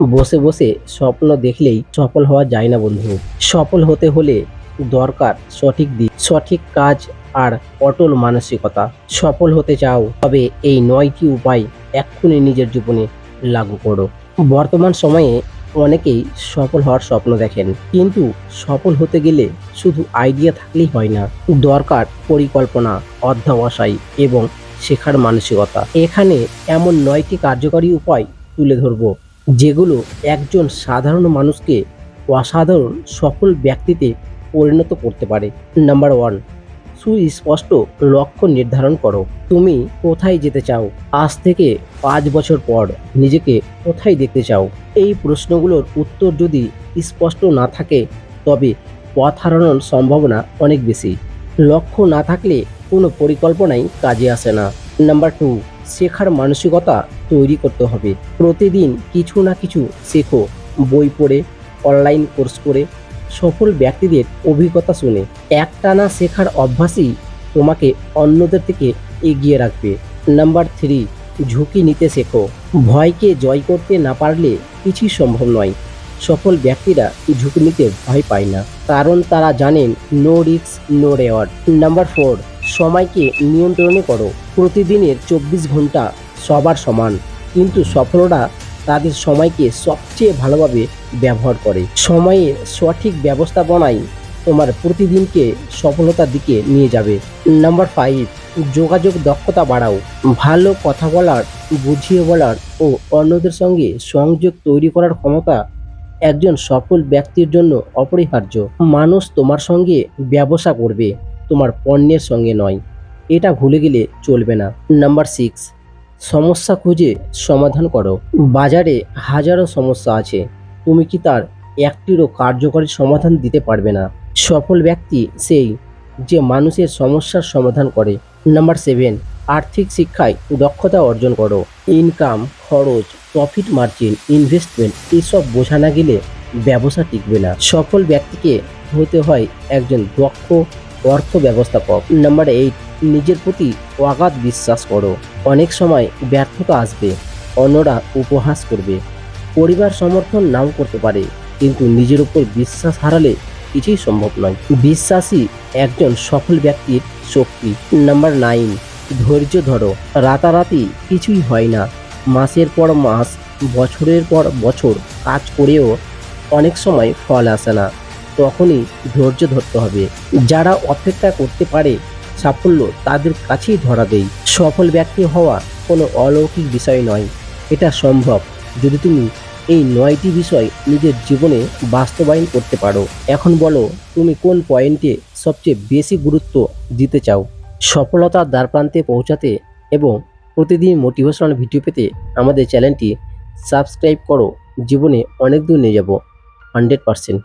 বসে বসে স্বপ্ন দেখলেই সফল হওয়া যায় না বন্ধু। সফল হতে হলে দরকার সঠিক দিক, সঠিক কাজ আর অটল মানসিকতা। সফল হতে চাও তবে এই ৯টি উপায় এক্ষুনি নিজের জীবনে লাগু করো। বর্তমান সময়ে অনেকেই সফল হওয়ার স্বপ্ন দেখেন, কিন্তু সফল হতে গেলে শুধু আইডিয়া থাকলেই হয় না, দরকার পরিকল্পনা, অধ্যবসায় এবং শেখার মানসিকতা। এখানে এমন ৯টি কার্যকরী উপায় তুলে ধরবো যেগুলো একজন সাধারণ মানুষকে অসাধারণ সফল ব্যক্তিতে পরিণত করতে পারে। নাম্বার 1, সুস্পষ্ট লক্ষ্য নির্ধারণ করো। তুমি কোথায় যেতে চাও? আজ থেকে ৫ বছর পর নিজেকে কোথায় দেখতে চাও? এই প্রশ্নগুলোর উত্তর যদি স্পষ্ট না থাকে, তবে পথ হারানোর সম্ভাবনা অনেক বেশি। লক্ষ্য না থাকলে কোনো পরিকল্পনাই কাজে আসে না। নাম্বার 2, শেখার মানসিকতা তৈরি করতে হবে। প্রতিদিন কিছু না কিছু শেখো, বই পড়ে, অনলাইন কোর্স করে, সফল ব্যক্তিদের অভিজ্ঞতা শুনে। একটানা শেখার অভ্যাসই তোমাকে অন্যদের থেকে এগিয়ে রাখবে। নাম্বার 3, ঝুঁকি নিতে শেখো। ভয়কে জয় করতে না পারলে কিছুই সম্ভব নয়। সফল ব্যক্তিরা ঝুঁকি নিতে ভয় পায় না, কারণ তারা জানেন no risk no reward. Number 4, সময়কে নিয়ন্ত্রণে করো। প্রতিদিনের ২৪ ঘন্টা সবার সমান, কিন্তু সফলরা তাদের সময়কে সবচেয়ে ভালোভাবে ব্যবহার করে। সময়ের সঠিক ব্যবস্থাপনাই তোমার প্রতিদিনকে সফলতার দিকে নিয়ে যাবে। নাম্বার 5, যোগাযোগ দক্ষতা বাড়াও। ভালো কথা বলার, বুঝিয়ে বলার ও অন্যদের সঙ্গে সংযোগ তৈরি করার ক্ষমতা একজন সফল ব্যক্তির জন্য অপরিহার্য। মানুষ তোমার সঙ্গে ব্যবসা করবে, তোমার পণ্যের সঙ্গে নয়। এটা ভুলে গেলে চলবে না। নাম্বার 6, সমস্যা খুঁজে সমাধান করো। বাজারে হাজারো সমস্যা আছে, তুমি কি তার একটিরও কার্যকরী সমাধান দিতে পারবে না। সফল ব্যক্তি সেই যে মানুষের সমস্যার সমাধান করে। নাম্বার 7, আর্থিক শিক্ষায় দক্ষতা অর্জন করো। ইনকাম, খরচ, প্রফিট মার্জিন, ইনভেস্টমেন্ট এসব বোঝা না গেলে ব্যবসা টিকবে না। সফল ব্যক্তিকে হতে হয় একজন দক্ষ অর্থ ব্যবস্থাপক। নাম্বার 8, নিজের প্রতি অগাধ বিশ্বাস করো। অনেক সময় ব্যর্থতা আসবে, অন্যরা উপহাস করবে, পরিবার সমর্থন নাও করতে পারে, কিন্তু নিজের উপর বিশ্বাস হারালে কিছুই সম্ভব নয়। বিশ্বাসই একজন সফল ব্যক্তির শক্তি। নাম্বার 9, ধৈর্য ধরো। রাতারাতি কিছুই হয় না। মাসের পর মাস, বছরের পর বছর কাজ করেও অনেক সময় ফল আসে না। তখনই ধৈর্য ধরতে হবে। যারা অপেক্ষা করতে পারে সাফল্য তাদের কাছেই ধরা দেয়। সফল ব্যক্তি হওয়া কোনো অলৌকিক বিষয় নয়, এটা সম্ভব যদি তুমি এই ৯টি বিষয় নিজের জীবনে বাস্তবায়ন করতে পারো। এখন বলো, তুমি কোন পয়েন্টে সবচেয়ে বেশি গুরুত্ব দিতে চাও? সফলতার দ্বারপ্রান্তে পৌঁছাতে এবং প্রতিদিন মোটিভেশনাল ভিডিও পেতে আমাদের চ্যানেলটি সাবস্ক্রাইব করো। জীবনে অনেক দূর নিয়ে যাব 100%।